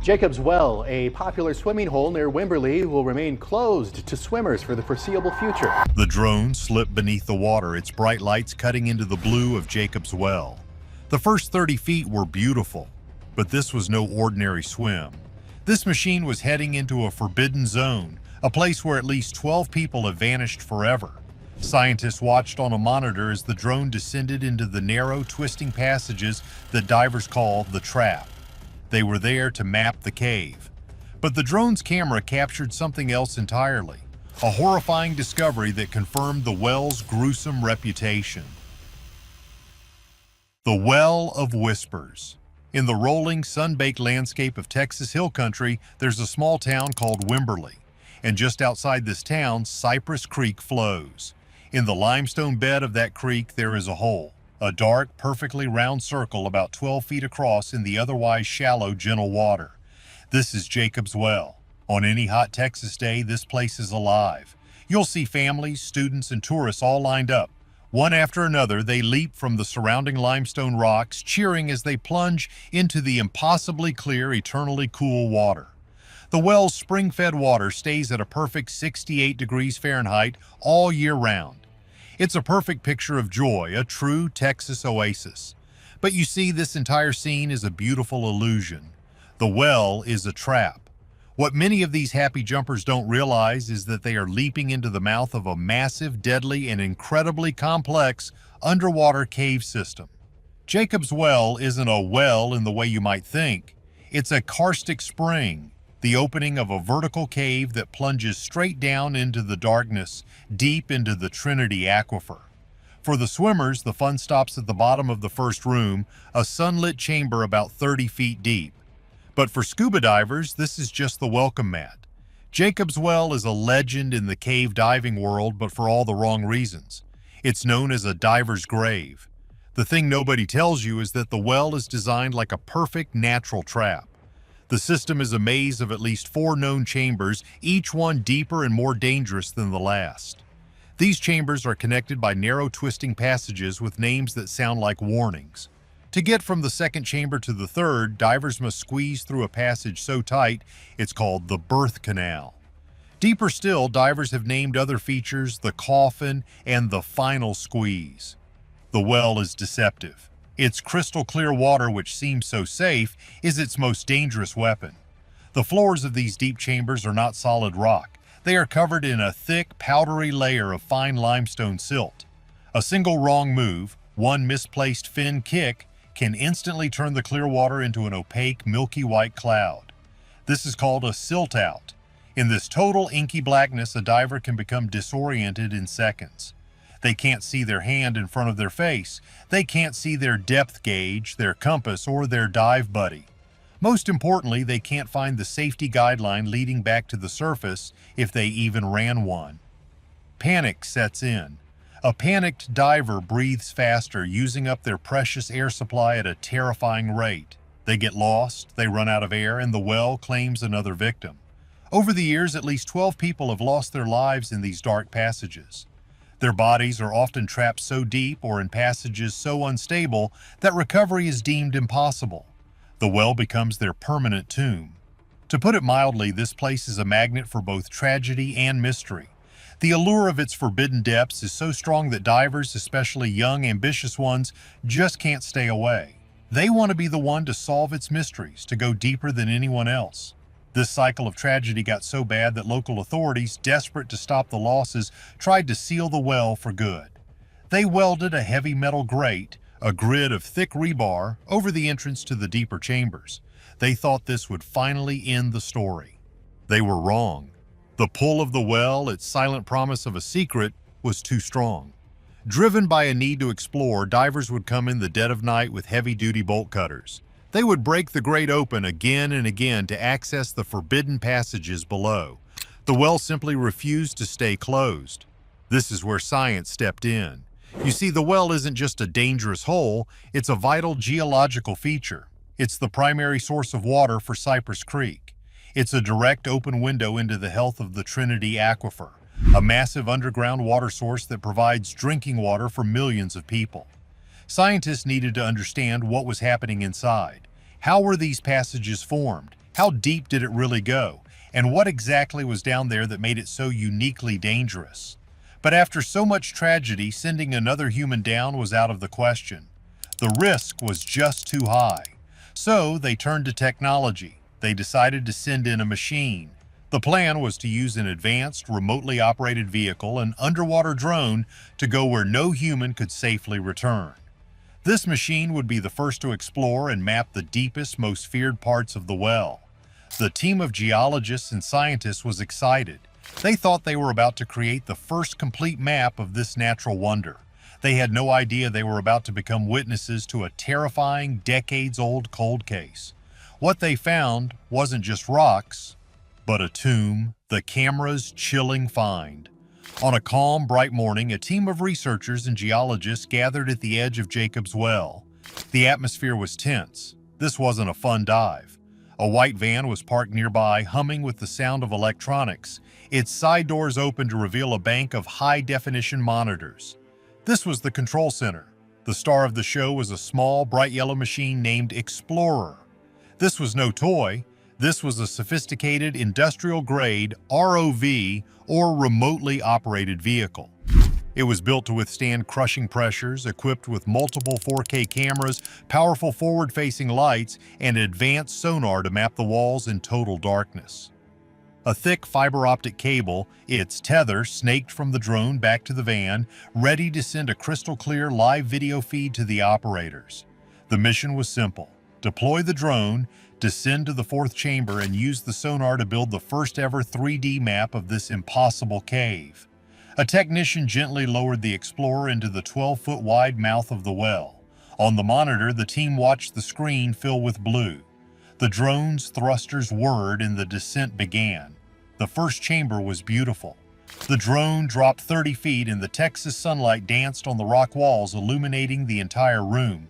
Jacob's Well, a popular swimming hole near Wimberley, will remain closed to swimmers for the foreseeable future. The drone slipped beneath the water, its bright lights cutting into the blue of Jacob's Well. The first 30 feet were beautiful, but this was no ordinary swim. This machine was heading into a forbidden zone, a place where at least 12 people have vanished forever. Scientists watched on a monitor as the drone descended into the narrow, twisting passages that divers call the trap. They were there to map the cave. But the drone's camera captured something else entirely, a horrifying discovery that confirmed the well's gruesome reputation. The Well of Whispers. In the rolling, sun-baked landscape of Texas Hill Country, there's a small town called Wimberley, and just outside this town, Cypress Creek flows. In the limestone bed of that creek, there is a hole. A dark, perfectly round circle about 12 feet across in the otherwise shallow, gentle water. This is Jacob's Well. On any hot Texas day, this place is alive. You'll see families, students, and tourists all lined up. One after another, they leap from the surrounding limestone rocks, cheering as they plunge into the impossibly clear, eternally cool water. The well's spring-fed water stays at a perfect 68 degrees Fahrenheit all year round. It's a perfect picture of joy, a true Texas oasis. But you see, this entire scene is a beautiful illusion. The well is a trap. What many of these happy jumpers don't realize is that they are leaping into the mouth of a massive, deadly, and incredibly complex underwater cave system. Jacob's Well isn't a well in the way you might think. It's a karstic spring, the opening of a vertical cave that plunges straight down into the darkness, deep into the Trinity Aquifer. For the swimmers, the fun stops at the bottom of the first room, a sunlit chamber about 30 feet deep. But for scuba divers, this is just the welcome mat. Jacob's Well is a legend in the cave diving world, but for all the wrong reasons. It's known as a diver's grave. The thing nobody tells you is that the well is designed like a perfect natural trap. The system is a maze of at least 4 known chambers, each one deeper and more dangerous than the last. These chambers are connected by narrow twisting passages with names that sound like warnings. To get from the second chamber to the third, divers must squeeze through a passage so tight it's called the birth canal. Deeper still, divers have named other features the coffin and the final squeeze. The well is deceptive. Its crystal clear water, which seems so safe, is its most dangerous weapon. The floors of these deep chambers are not solid rock. They are covered in a thick, powdery layer of fine limestone silt. A single wrong move, one misplaced fin kick, can instantly turn the clear water into an opaque, milky white cloud. This is called a silt-out. In this total inky blackness, a diver can become disoriented in seconds. They can't see their hand in front of their face. They can't see their depth gauge, their compass, or their dive buddy. Most importantly, they can't find the safety guideline leading back to the surface if they even ran one. Panic sets in. A panicked diver breathes faster, using up their precious air supply at a terrifying rate. They get lost, they run out of air, and the well claims another victim. Over the years, at least 12 people have lost their lives in these dark passages. Their bodies are often trapped so deep or in passages so unstable that recovery is deemed impossible. The well becomes their permanent tomb. To put it mildly, this place is a magnet for both tragedy and mystery. The allure of its forbidden depths is so strong that divers, especially young, ambitious ones, just can't stay away. They want to be the one to solve its mysteries, to go deeper than anyone else. This cycle of tragedy got so bad that local authorities, desperate to stop the losses, tried to seal the well for good. They welded a heavy metal grate, a grid of thick rebar, over the entrance to the deeper chambers. They thought this would finally end the story. They were wrong. The pull of the well, its silent promise of a secret, was too strong. Driven by a need to explore, divers would come in the dead of night with heavy-duty bolt cutters. They would break the grate open again and again to access the forbidden passages below. The well simply refused to stay closed. This is where science stepped in. You see, the well isn't just a dangerous hole, it's a vital geological feature. It's the primary source of water for Cypress Creek. It's a direct open window into the health of the Trinity Aquifer, a massive underground water source that provides drinking water for millions of people. Scientists needed to understand what was happening inside. How were these passages formed? How deep did it really go? And what exactly was down there that made it so uniquely dangerous? But after so much tragedy, sending another human down was out of the question. The risk was just too high. So they turned to technology. They decided to send in a machine. The plan was to use an advanced, remotely operated vehicle, an underwater drone, to go where no human could safely return. This machine would be the first to explore and map the deepest, most feared parts of the well. The team of geologists and scientists was excited. They thought they were about to create the first complete map of this natural wonder. They had no idea they were about to become witnesses to a terrifying, decades-old cold case. What they found wasn't just rocks, but a tomb, the camera's chilling find. On a calm, bright morning, a team of researchers and geologists gathered at the edge of Jacob's Well. The atmosphere was tense. This wasn't a fun dive. A white van was parked nearby, humming with the sound of electronics. Its side doors opened to reveal a bank of high-definition monitors. This was the control center. The star of the show was a small, bright yellow machine named Explorer. This was no toy. This was a sophisticated, industrial-grade ROV, or remotely operated vehicle. It was built to withstand crushing pressures, equipped with multiple 4K cameras, powerful forward-facing lights, and advanced sonar to map the walls in total darkness. A thick fiber-optic cable, its tether snaked from the drone back to the van, ready to send a crystal-clear live video feed to the operators. The mission was simple: deploy the drone, descend to the fourth chamber, and use the sonar to build the first-ever 3D map of this impossible cave. A technician gently lowered the Explorer into the 12-foot-wide mouth of the well. On the monitor, the team watched the screen fill with blue. The drone's thrusters whirred and the descent began. The first chamber was beautiful. The drone dropped 30 feet and the Texas sunlight danced on the rock walls, illuminating the entire room.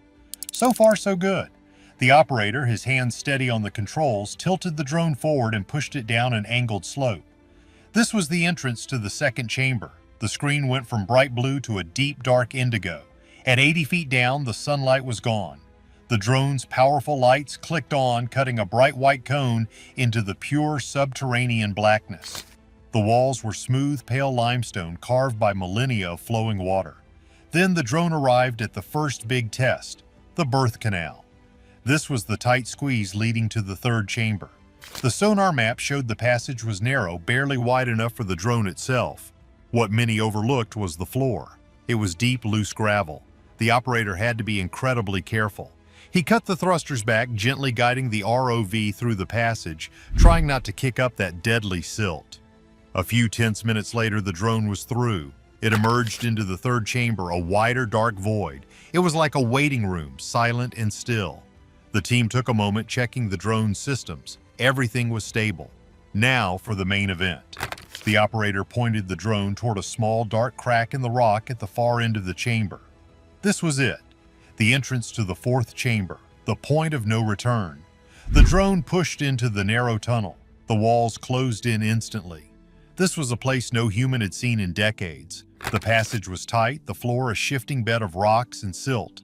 So far, so good. The operator, his hands steady on the controls, tilted the drone forward and pushed it down an angled slope. This was the entrance to the second chamber. The screen went from bright blue to a deep, dark indigo. At 80 feet down, the sunlight was gone. The drone's powerful lights clicked on, cutting a bright white cone into the pure subterranean blackness. The walls were smooth, pale limestone carved by millennia of flowing water. Then the drone arrived at the first big test, the birth canal. This was the tight squeeze leading to the third chamber. The sonar map showed the passage was narrow, barely wide enough for the drone itself. What many overlooked was the floor. It was deep, loose gravel. The operator had to be incredibly careful. He cut the thrusters back, gently guiding the ROV through the passage, trying not to kick up that deadly silt. A few tense minutes later, the drone was through. It emerged into the third chamber, a wider, dark void. It was like a waiting room, silent and still. The team took a moment, checking the drone's systems. Everything was stable. Now for the main event. The operator pointed the drone toward a small, dark crack in the rock at the far end of the chamber. This was it, the entrance to the fourth chamber, the point of no return. The drone pushed into the narrow tunnel. The walls closed in instantly. This was a place no human had seen in decades. The passage was tight, the floor a shifting bed of rocks and silt.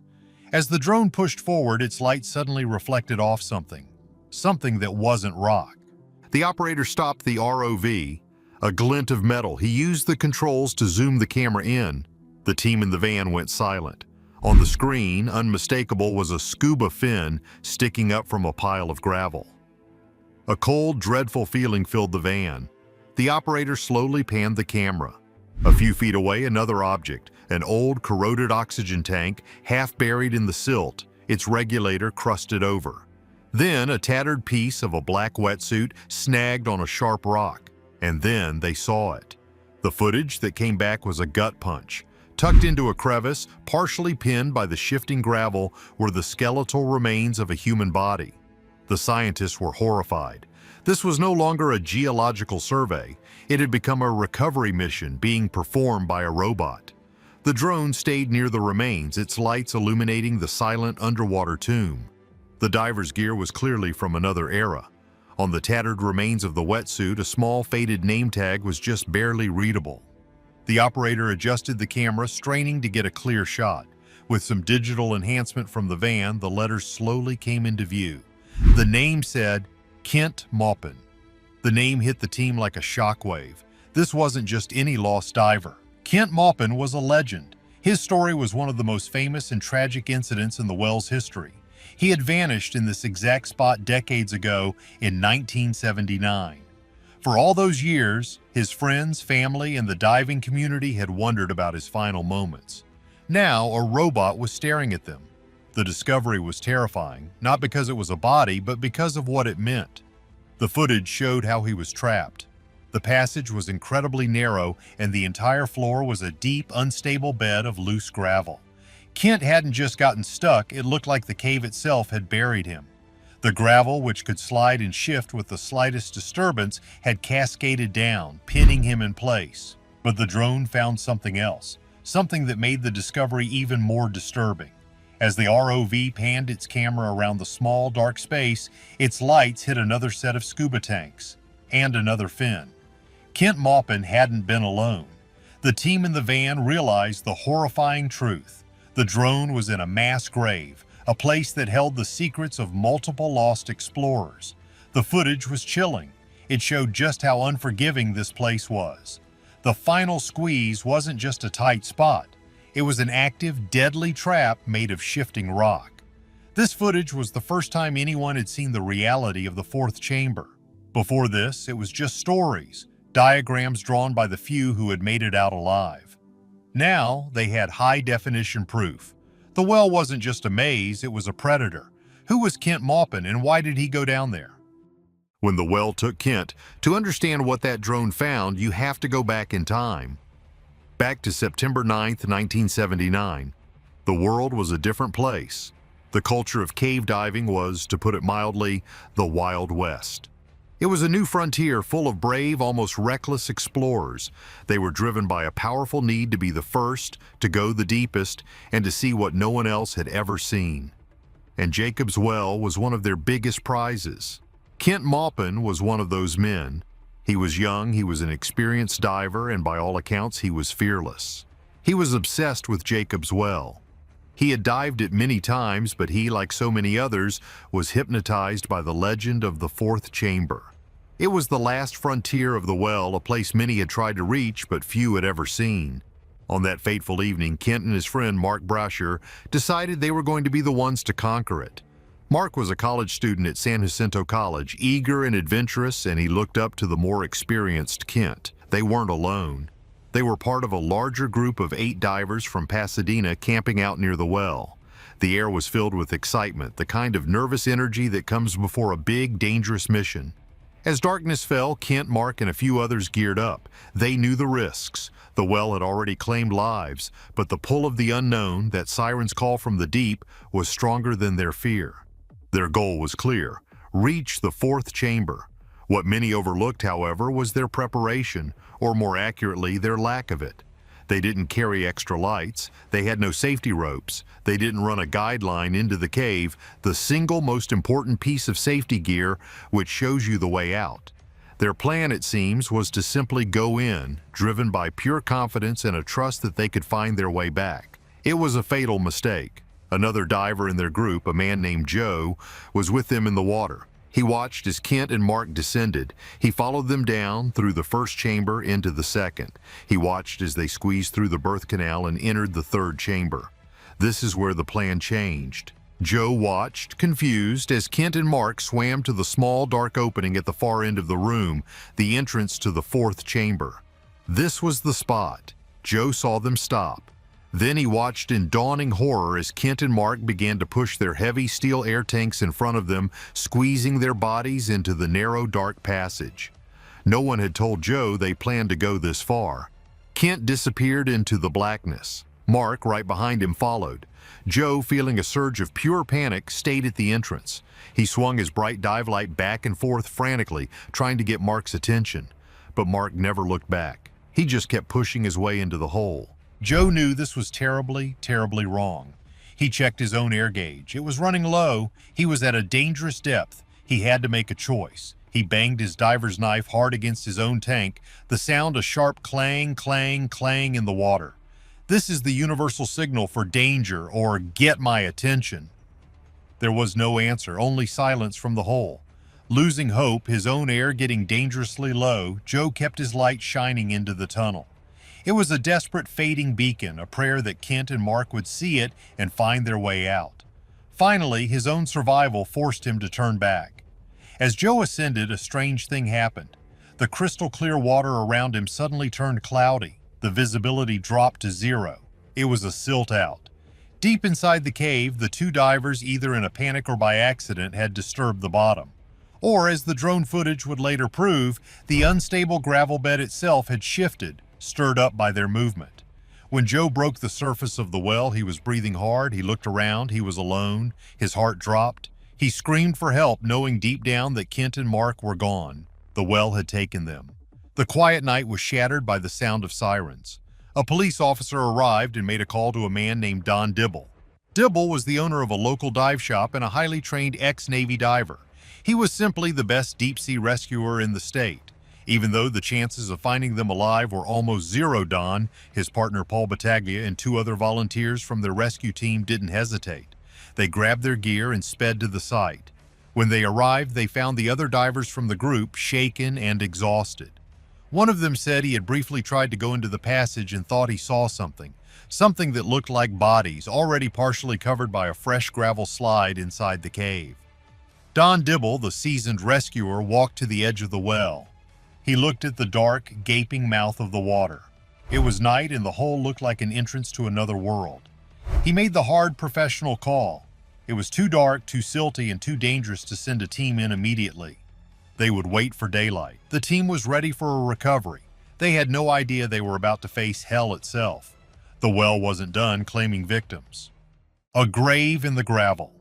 As the drone pushed forward, its light suddenly reflected off something that wasn't rock. The operator stopped the ROV, a glint of metal. He used the controls to zoom the camera in. The team in the van went silent. On the screen, unmistakable, was a scuba fin sticking up from a pile of gravel. A cold, dreadful feeling filled the van. The operator slowly panned the camera. A few feet away, another object, an old, corroded oxygen tank, half buried in the silt, its regulator crusted over. Then a tattered piece of a black wetsuit snagged on a sharp rock. And then they saw it. The footage that came back was a gut punch. Tucked into a crevice, partially pinned by the shifting gravel, were the skeletal remains of a human body. The scientists were horrified. This was no longer a geological survey. It had become a recovery mission being performed by a robot. The drone stayed near the remains, its lights illuminating the silent underwater tomb. The diver's gear was clearly from another era. On the tattered remains of the wetsuit, a small faded name tag was just barely readable. The operator adjusted the camera, straining to get a clear shot. With some digital enhancement from the van, the letters slowly came into view. The name said, Kent Maupin. The name hit the team like a shockwave. This wasn't just any lost diver. Kent Maupin was a legend. His story was one of the most famous and tragic incidents in the well's history. He had vanished in this exact spot decades ago in 1979. For all those years, his friends, family, and the diving community had wondered about his final moments. Now, a robot was staring at them. The discovery was terrifying, not because it was a body, but because of what it meant. The footage showed how he was trapped. The passage was incredibly narrow, and the entire floor was a deep, unstable bed of loose gravel. Kent hadn't just gotten stuck, it looked like the cave itself had buried him. The gravel, which could slide and shift with the slightest disturbance, had cascaded down, pinning him in place. But the drone found something else, something that made the discovery even more disturbing. As the ROV panned its camera around the small, dark space, its lights hit another set of scuba tanks and another fin. Kent Maupin hadn't been alone. The team in the van realized the horrifying truth. The drone was in a mass grave, a place that held the secrets of multiple lost explorers. The footage was chilling. It showed just how unforgiving this place was. The final squeeze wasn't just a tight spot. It was an active, deadly trap made of shifting rock. This footage was the first time anyone had seen the reality of the fourth chamber. Before this, it was just stories, diagrams drawn by the few who had made it out alive. Now, they had high-definition proof. The well wasn't just a maze, it was a predator. Who was Kent Maupin, and why did he go down there? When the well took Kent, to understand what that drone found, you have to go back in time. Back to September 9th, 1979. The world was a different place. The culture of cave diving was, to put it mildly, the Wild West. It was a new frontier full of brave, almost reckless explorers. They were driven by a powerful need to be the first, to go the deepest, and to see what no one else had ever seen. And Jacob's Well was one of their biggest prizes. Kent Maupin was one of those men. He was young, he was an experienced diver, and by all accounts, he was fearless. He was obsessed with Jacob's Well. He had dived it many times, but he, like so many others, was hypnotized by the legend of the fourth chamber. It was the last frontier of the well, a place many had tried to reach, but few had ever seen. On that fateful evening, Kent and his friend Mark Brasher decided they were going to be the ones to conquer it. Mark was a college student at San Jacinto College, eager and adventurous, and he looked up to the more experienced Kent. They weren't alone. They were part of a larger group of 8 divers from Pasadena camping out near the well. The air was filled with excitement, the kind of nervous energy that comes before a big, dangerous mission. As darkness fell, Kent, Mark, and a few others geared up. They knew the risks. The well had already claimed lives, but the pull of the unknown, that siren's call from the deep, was stronger than their fear. Their goal was clear: reach the fourth chamber. What many overlooked, however, was their preparation, or more accurately, their lack of it. They didn't carry extra lights, they had no safety ropes, they didn't run a guideline into the cave, the single most important piece of safety gear which shows you the way out. Their plan, it seems, was to simply go in, driven by pure confidence and a trust that they could find their way back. It was a fatal mistake. Another diver in their group, a man named Joe, was with them in the water. He watched as Kent and Mark descended. He followed them down through the first chamber into the second. He watched as they squeezed through the birth canal and entered the third chamber. This is where the plan changed. Joe watched, confused, as Kent and Mark swam to the small, dark opening at the far end of the room, the entrance to the fourth chamber. This was the spot. Joe saw them stop. Then he watched in dawning horror as Kent and Mark began to push their heavy steel air tanks in front of them, squeezing their bodies into the narrow, dark passage. No one had told Joe they planned to go this far. Kent disappeared into the blackness. Mark, right behind him, followed. Joe, feeling a surge of pure panic, stayed at the entrance. He swung his bright dive light back and forth frantically, trying to get Mark's attention. But Mark never looked back. He just kept pushing his way into the hole. Joe knew this was terribly, terribly wrong. He checked his own air gauge. It was running low. He was at a dangerous depth. He had to make a choice. He banged his diver's knife hard against his own tank, the sound a sharp clang, clang, clang in the water. This is the universal signal for danger or get my attention. There was no answer, only silence from the hole. Losing hope, his own air getting dangerously low, Joe kept his light shining into the tunnel. It was a desperate fading beacon, a prayer that Kent and Mark would see it and find their way out. Finally, his own survival forced him to turn back. As Joe ascended, a strange thing happened. The crystal-clear water around him suddenly turned cloudy. The visibility dropped to zero. It was a silt-out. Deep inside the cave, the two divers, either in a panic or by accident, had disturbed the bottom. Or, as the drone footage would later prove, the unstable gravel bed itself had shifted, stirred up by their movement. When Joe broke the surface of the well, he was breathing hard, he looked around, he was alone, his heart dropped. He screamed for help, knowing deep down that Kent and Mark were gone. The well had taken them. The quiet night was shattered by the sound of sirens. A police officer arrived and made a call to a man named Don Dibble. Dibble was the owner of a local dive shop and a highly trained ex-Navy diver. He was simply the best deep-sea rescuer in the state. Even though the chances of finding them alive were almost zero, Don, his partner Paul Battaglia, and two other volunteers from their rescue team didn't hesitate. They grabbed their gear and sped to the site. When they arrived, they found the other divers from the group shaken and exhausted. One of them said he had briefly tried to go into the passage and thought he saw something that looked like bodies, already partially covered by a fresh gravel slide inside the cave. Don Dibble, the seasoned rescuer, walked to the edge of the well. He looked at the dark, gaping mouth of the water. It was night and the hole looked like an entrance to another world. He made the hard professional call. It was too dark, too silty, and too dangerous to send a team in immediately. They would wait for daylight. The team was ready for a recovery. They had no idea they were about to face hell itself. The well wasn't done claiming victims. A grave in the gravel.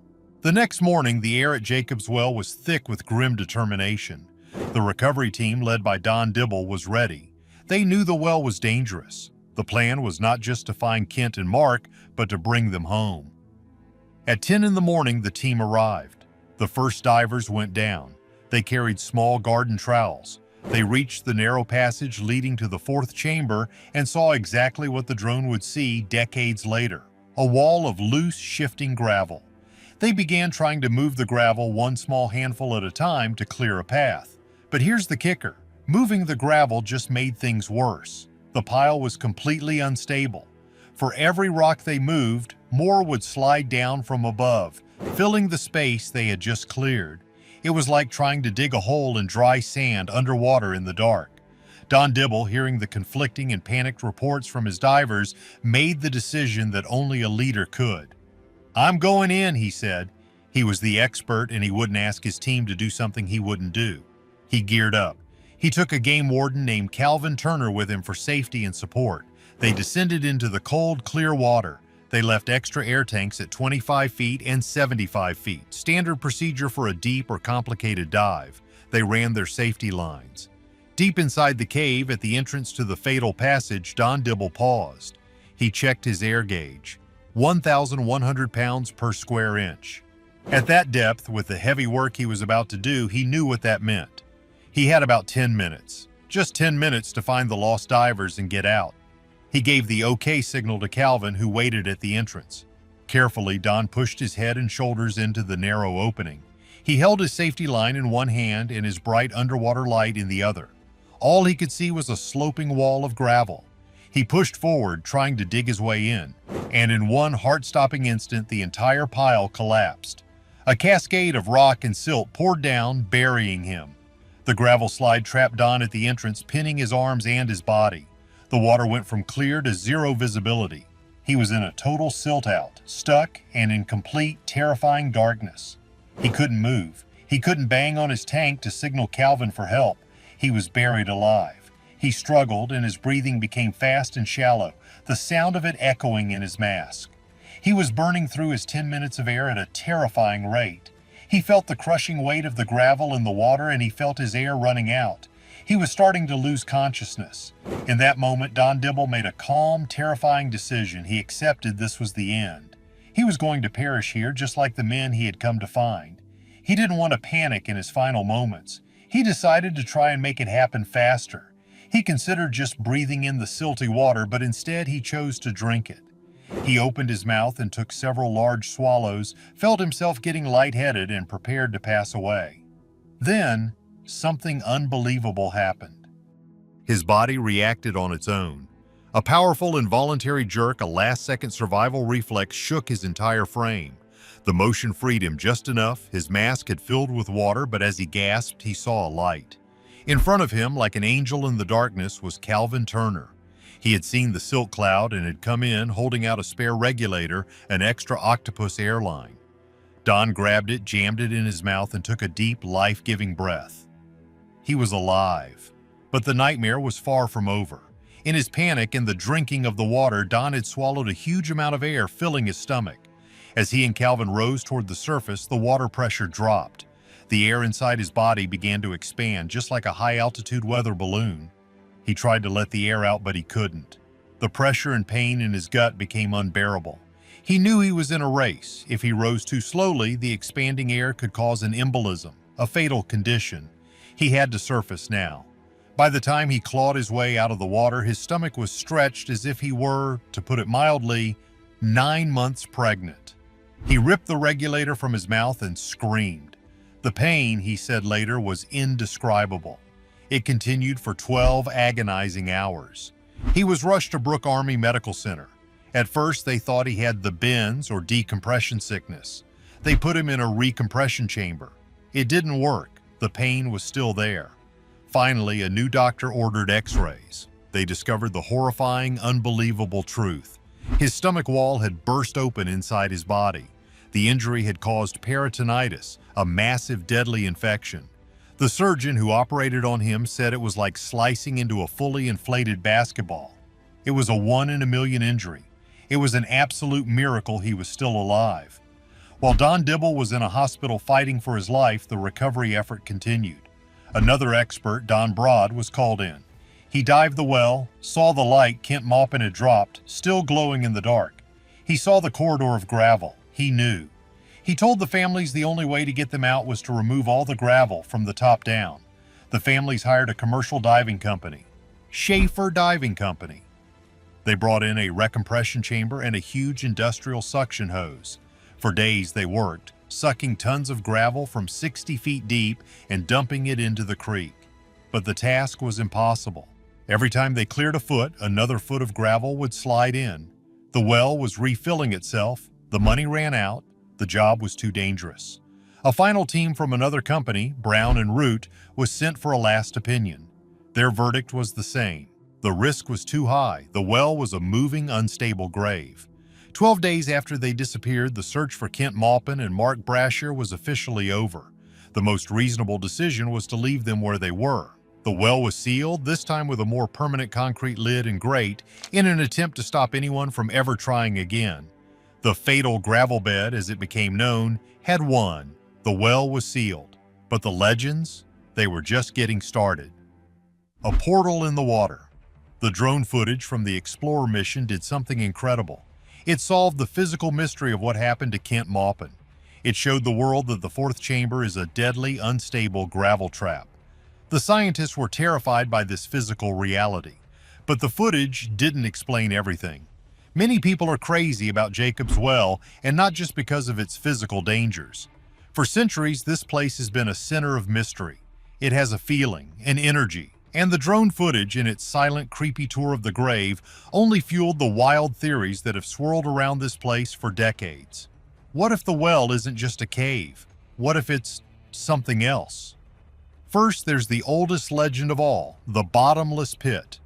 The next morning, the air at Jacob's Well was thick with grim determination. The recovery team, led by Don Dibble, was ready. They knew the well was dangerous. The plan was not just to find Kent and Mark, but to bring them home. At 10 in the morning, the team arrived. The first divers went down. They carried small garden trowels. They reached the narrow passage leading to the fourth chamber and saw exactly what the drone would see decades later: a wall of loose, shifting gravel. They began trying to move the gravel one small handful at a time to clear a path. But here's the kicker. Moving the gravel just made things worse. The pile was completely unstable. For every rock they moved, more would slide down from above, filling the space they had just cleared. It was like trying to dig a hole in dry sand underwater in the dark. Don Dibble, hearing the conflicting and panicked reports from his divers, made the decision that only a leader could. "I'm going in," he said. He was the expert and he wouldn't ask his team to do something he wouldn't do. He geared up. He took a game warden named Calvin Turner with him for safety and support. They descended into the cold, clear water. They left extra air tanks at 25 feet and 75 feet, standard procedure for a deep or complicated dive. They ran their safety lines. Deep inside the cave, at the entrance to the fatal passage, Don Dibble paused. He checked his air gauge. 1,100 pounds per square inch. At that depth, with the heavy work he was about to do, he knew what that meant. He had about 10 minutes. Just 10 minutes to find the lost divers and get out. He gave the OK signal to Calvin, who waited at the entrance. Carefully, Don pushed his head and shoulders into the narrow opening. He held his safety line in one hand and his bright underwater light in the other. All he could see was a sloping wall of gravel. He pushed forward, trying to dig his way in, and in one heart-stopping instant, the entire pile collapsed. A cascade of rock and silt poured down, burying him. The gravel slide trapped Don at the entrance, pinning his arms and his body. The water went from clear to zero visibility. He was in a total silt-out, stuck and in complete, terrifying darkness. He couldn't move. He couldn't bang on his tank to signal Calvin for help. He was buried alive. He struggled, and his breathing became fast and shallow, the sound of it echoing in his mask. He was burning through his 10 minutes of air at a terrifying rate. He felt the crushing weight of the gravel in the water, and he felt his air running out. He was starting to lose consciousness. In that moment, Don Dibble made a calm, terrifying decision. He accepted this was the end. He was going to perish here, just like the men he had come to find. He didn't want to panic in his final moments. He decided to try and make it happen faster. He considered just breathing in the silty water, but instead he chose to drink it. He opened his mouth and took several large swallows, felt himself getting lightheaded, and prepared to pass away. Then, something unbelievable happened. His body reacted on its own. A powerful involuntary jerk, a last-second survival reflex, shook his entire frame. The motion freed him just enough. His mask had filled with water, but as he gasped, he saw a light. In front of him, like an angel in the darkness, was Calvin Turner. He had seen the silt cloud and had come in holding out a spare regulator, an extra octopus airline. Don grabbed it, jammed it in his mouth, and took a deep, life-giving breath. He was alive, but the nightmare was far from over. In his panic and the drinking of the water, Don had swallowed a huge amount of air, filling his stomach. As he and Calvin rose toward the surface, the water pressure dropped. The air inside his body began to expand, just like a high-altitude weather balloon. He tried to let the air out, but he couldn't. The pressure and pain in his gut became unbearable. He knew he was in a race. If he rose too slowly, the expanding air could cause an embolism, a fatal condition. He had to surface now. By the time he clawed his way out of the water, his stomach was stretched as if he were, to put it mildly, 9 months pregnant. He ripped the regulator from his mouth and screamed. The pain, he said later, was indescribable. It continued for 12 agonizing hours. He was rushed to Brooke Army Medical Center. At first, they thought he had the bends or decompression sickness. They put him in a recompression chamber. It didn't work. The pain was still there. Finally, a new doctor ordered x-rays. They discovered the horrifying, unbelievable truth. His stomach wall had burst open inside his body. The injury had caused peritonitis, a massive deadly infection. The surgeon who operated on him said it was like slicing into a fully inflated basketball. It was a 1 in a million injury. It was an absolute miracle he was still alive. While Don Dibble was in a hospital fighting for his life, the recovery effort continued. Another expert, Don Broad, was called in. He dived the well, saw the light Kent Maupin had dropped, still glowing in the dark. He saw the corridor of gravel. He knew. He told the families the only way to get them out was to remove all the gravel from the top down. The families hired a commercial diving company, Schaefer Diving Company. They brought in a recompression chamber and a huge industrial suction hose. For days they worked, sucking tons of gravel from 60 feet deep and dumping it into the creek. But the task was impossible. Every time they cleared a foot, another foot of gravel would slide in. The well was refilling itself, the money ran out, the job was too dangerous. A final team from another company, Brown and Root, was sent for a last opinion. Their verdict was the same. The risk was too high. The well was a moving, unstable grave. 12 days after they disappeared, the search for Kent Maupin and Mark Brasher was officially over. The most reasonable decision was to leave them where they were. The well was sealed, this time with a more permanent concrete lid and grate, in an attempt to stop anyone from ever trying again. The fatal gravel bed, as it became known, had won. The well was sealed. But the legends? They were just getting started. A portal in the water. The drone footage from the Explorer mission did something incredible. It solved the physical mystery of what happened to Kent Maupin. It showed the world that the fourth chamber is a deadly, unstable gravel trap. The scientists were terrified by this physical reality. But the footage didn't explain everything. Many people are crazy about Jacob's Well, and not just because of its physical dangers. For centuries, this place has been a center of mystery. It has a feeling, an energy, and the drone footage in its silent, creepy tour of the grave only fueled the wild theories that have swirled around this place for decades. What if the well isn't just a cave? What if it's something else? First, there's the oldest legend of all, the bottomless pit.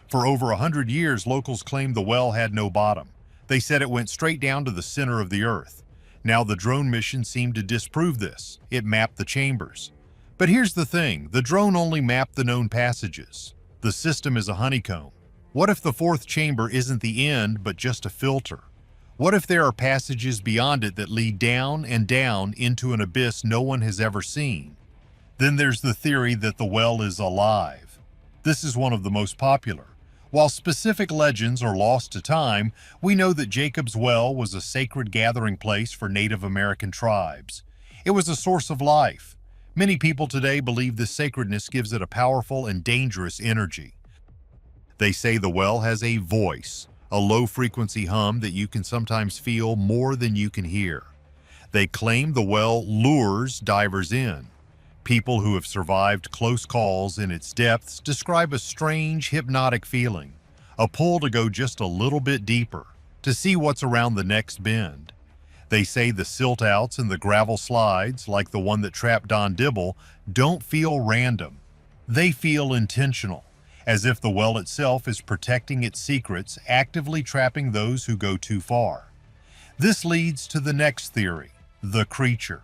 For over 100 years, locals claimed the well had no bottom. They said it went straight down to the center of the earth. Now the drone mission seemed to disprove this. It mapped the chambers. But here's the thing, the drone only mapped the known passages. The system is a honeycomb. What if the fourth chamber isn't the end, but just a filter? What if there are passages beyond it that lead down and down into an abyss no one has ever seen? Then there's the theory that the well is alive. This is one of the most popular. While specific legends are lost to time, we know that Jacob's Well was a sacred gathering place for Native American tribes. It was a source of life. Many people today believe this sacredness gives it a powerful and dangerous energy. They say the well has a voice, a low-frequency hum that you can sometimes feel more than you can hear. They claim the well lures divers in. People who have survived close calls in its depths describe a strange, hypnotic feeling, a pull to go just a little bit deeper, to see what's around the next bend. They say the silt-outs and the gravel slides, like the one that trapped Don Dibble, don't feel random. They feel intentional, as if the well itself is protecting its secrets, actively trapping those who go too far. This leads to the next theory, the creature.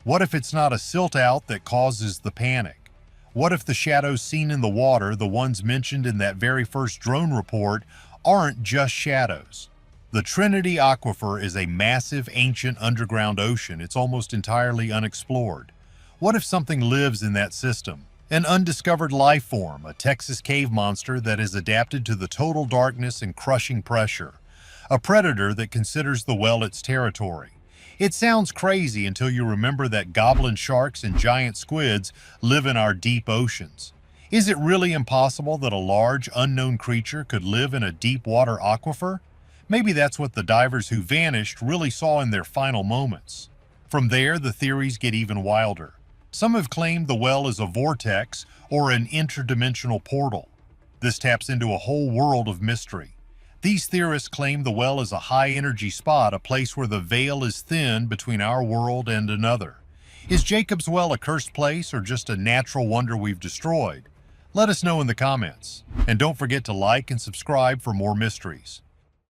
What if it's not a silt-out that causes the panic? What if the shadows seen in the water, the ones mentioned in that very first drone report, aren't just shadows? The Trinity Aquifer is a massive, ancient underground ocean. It's almost entirely unexplored. What if something lives in that system? An undiscovered life form, a Texas cave monster that has adapted to the total darkness and crushing pressure. A predator that considers the well its territory. It sounds crazy until you remember that goblin sharks and giant squids live in our deep oceans. Is it really impossible that a large, unknown creature could live in a deep water aquifer? Maybe that's what the divers who vanished really saw in their final moments. From there, the theories get even wilder. Some have claimed the well is a vortex or an interdimensional portal. This taps into a whole world of mystery. These theorists claim the well is a high-energy spot, a place where the veil is thin between our world and another. Is Jacob's Well a cursed place or just a natural wonder we've destroyed? Let us know in the comments. And don't forget to like and subscribe for more mysteries.